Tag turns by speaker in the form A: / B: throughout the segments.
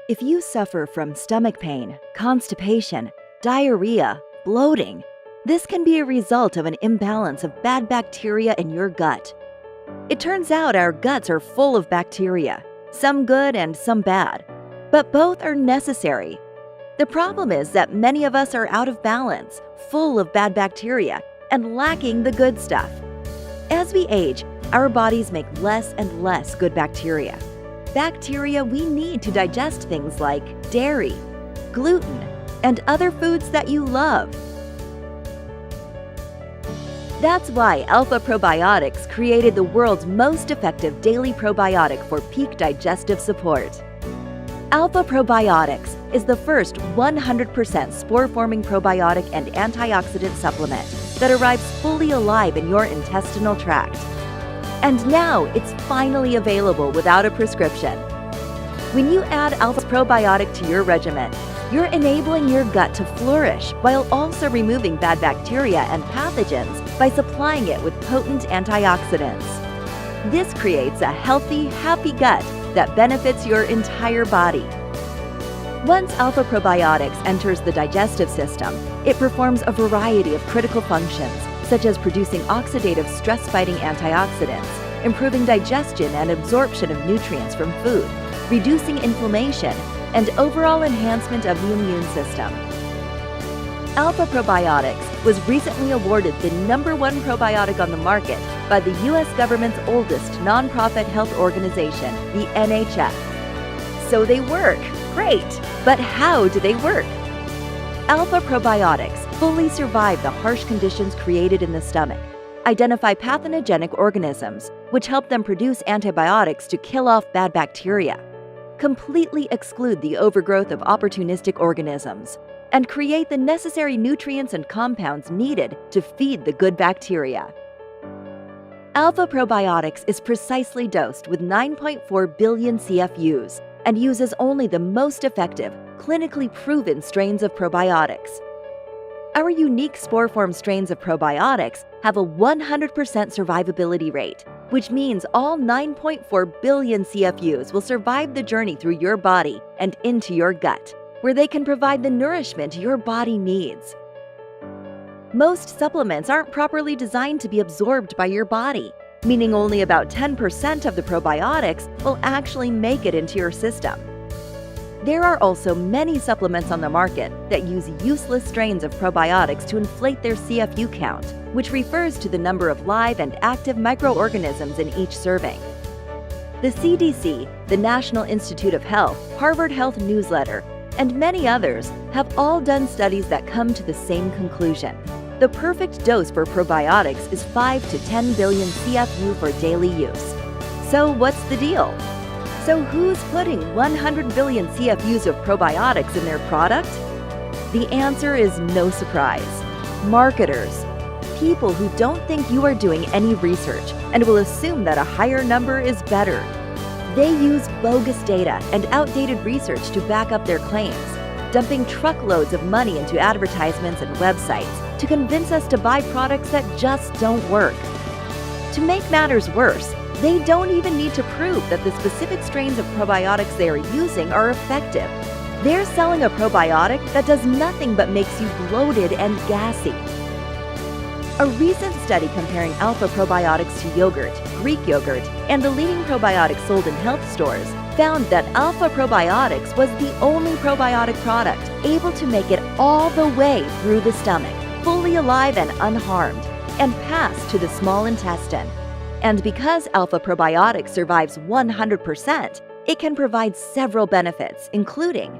A: If you suffer from stomach pain, constipation, diarrhea, bloating, this can be a result of an imbalance of bad bacteria in your gut. It turns out our guts are full of bacteria, some good and some bad, but both are necessary. The problem is that many of us are out of balance, full of bad bacteria, and lacking the good stuff. As we age, our bodies make less and less good bacteria. Bacteria we need to digest things like dairy, gluten, and other foods that you love. That's why AlphaProbiotics created the world's most effective daily probiotic for peak digestive support. AlphaProbiotics is the first 100% spore-forming probiotic and antioxidant supplement that arrives fully alive in your intestinal tract. And now it's finally available without a prescription. When you add AlphaProbiotic to your regimen, you're enabling your gut to flourish while also removing bad bacteria and pathogens by supplying it with potent antioxidants. This creates a healthy, happy gut that benefits your entire body. Once AlphaProbiotics enters the digestive system, it performs a variety of critical functions, such as producing oxidative stress-fighting antioxidants, improving digestion and absorption of nutrients from food, reducing inflammation, and overall enhancement of the immune system. AlphaProbiotics was recently awarded the #1 probiotic on the market by the U.S. government's oldest nonprofit health organization, the NHF. So they work. Great! But how do they work? AlphaProbiotics fully survive the harsh conditions created in the stomach, identify pathogenic organisms, which help them produce antibiotics to kill off bad bacteria, completely exclude the overgrowth of opportunistic organisms, and create the necessary nutrients and compounds needed to feed the good bacteria. AlphaProbiotics is precisely dosed with 9.4 billion CFUs and uses only the most effective, clinically proven strains of probiotics. Our unique spore-form strains of probiotics have a 100% survivability rate, which means all 9.4 billion CFUs will survive the journey through your body and into your gut, where they can provide the nourishment your body needs. Most supplements aren't properly designed to be absorbed by your body, meaning only about 10% of the probiotics will actually make it into your system. There are also many supplements on the market that use useless strains of probiotics to inflate their CFU count, which refers to the number of live and active microorganisms in each serving. The CDC, the National Institute of Health, Harvard Health Newsletter, and many others have all done studies that come to the same conclusion. The perfect dose for probiotics is 5 to 10 billion CFU for daily use. So what's the deal? So who's putting 100 billion CFUs of probiotics in their product? The answer is no surprise. Marketers. People who don't think you are doing any research and will assume that a higher number is better. They use bogus data and outdated research to back up their claims, dumping truckloads of money into advertisements and websites to convince us to buy products that just don't work. To make matters worse, they don't even need to prove that the specific strains of probiotics they are using are effective. They're selling a probiotic that does nothing but makes you bloated and gassy. A recent study comparing AlphaProbiotics to yogurt, Greek yogurt, and the leading probiotics sold in health stores found that AlphaProbiotics was the only probiotic product able to make it all the way through the stomach, fully alive and unharmed, and pass to the small intestine. And because AlphaProbiotics survives 100%, it can provide several benefits, including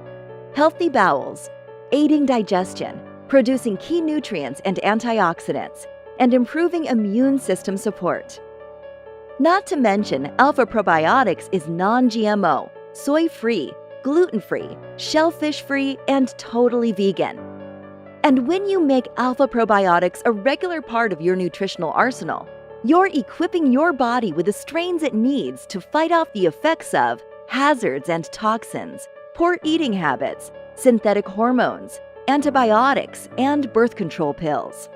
A: healthy bowels, aiding digestion, producing key nutrients and antioxidants, and improving immune system support. Not to mention, AlphaProbiotics is non-GMO, soy-free, gluten-free, shellfish-free, and totally vegan. And when you make AlphaProbiotics a regular part of your nutritional arsenal, you're equipping your body with the strains it needs to fight off the effects of hazards and toxins, poor eating habits, synthetic hormones, antibiotics, and birth control pills.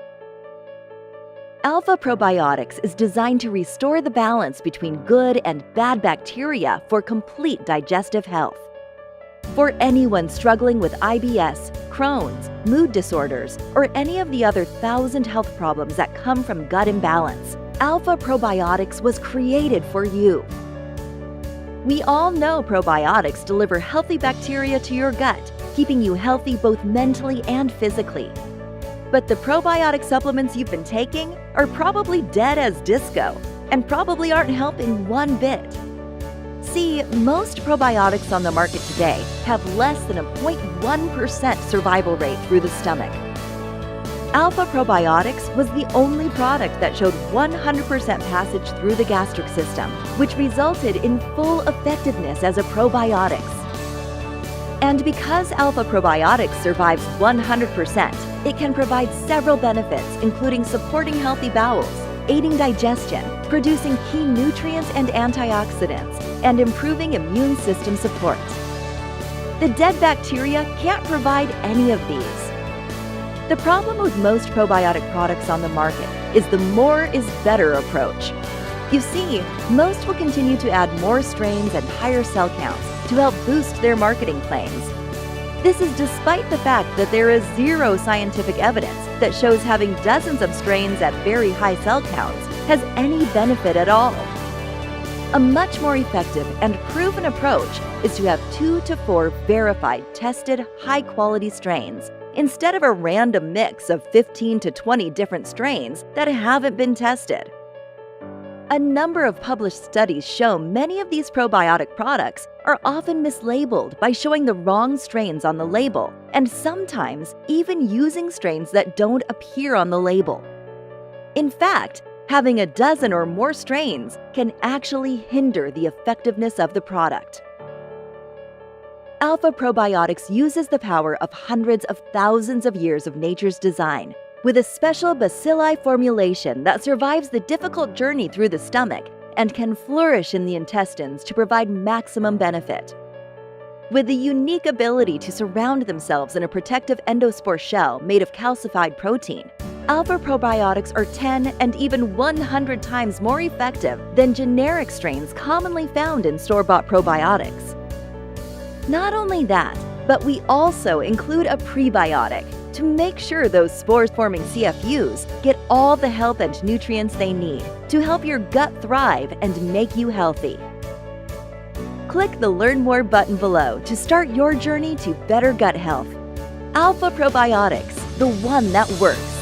A: AlphaProbiotics is designed to restore the balance between good and bad bacteria for complete digestive health. For anyone struggling with IBS, Crohn's, mood disorders, or any of the other 1,000 health problems that come from gut imbalance, AlphaProbiotics was created for you. We all know probiotics deliver healthy bacteria to your gut, keeping you healthy both mentally and physically. But the probiotic supplements you've been taking are probably dead as disco and probably aren't helping one bit. See, most probiotics on the market today have less than a 0.1% survival rate through the stomach. AlphaProbiotics was the only product that showed 100% passage through the gastric system, which resulted in full effectiveness as a probiotics. And because AlphaProbiotics survives 100%, it can provide several benefits, including supporting healthy bowels, aiding digestion, producing key nutrients and antioxidants, and improving immune system support. The dead bacteria can't provide any of these. The problem with most probiotic products on the market is the more is better approach. You see, most will continue to add more strains and higher cell counts to help boost their marketing claims. This is despite the fact that there is zero scientific evidence that shows having dozens of strains at very high cell counts has any benefit at all. A much more effective and proven approach is to have 2 to 4 verified, tested, high-quality strains instead of a random mix of 15 to 20 different strains that haven't been tested. A number of published studies show many of these probiotic products are often mislabeled by showing the wrong strains on the label, and sometimes even using strains that don't appear on the label. In fact, having a dozen or more strains can actually hinder the effectiveness of the product. AlphaProbiotics uses the power of hundreds of thousands of years of nature's design with a special bacilli formulation that survives the difficult journey through the stomach and can flourish in the intestines to provide maximum benefit. With the unique ability to surround themselves in a protective endospore shell made of calcified protein, AlphaProbiotics are 10 and even 100 times more effective than generic strains commonly found in store-bought probiotics. Not only that, but we also include a prebiotic to make sure those spore-forming CFUs get all the help and nutrients they need to help your gut thrive and make you healthy. Click the Learn More button below to start your journey to better gut health. AlphaProbiotics, the one that works.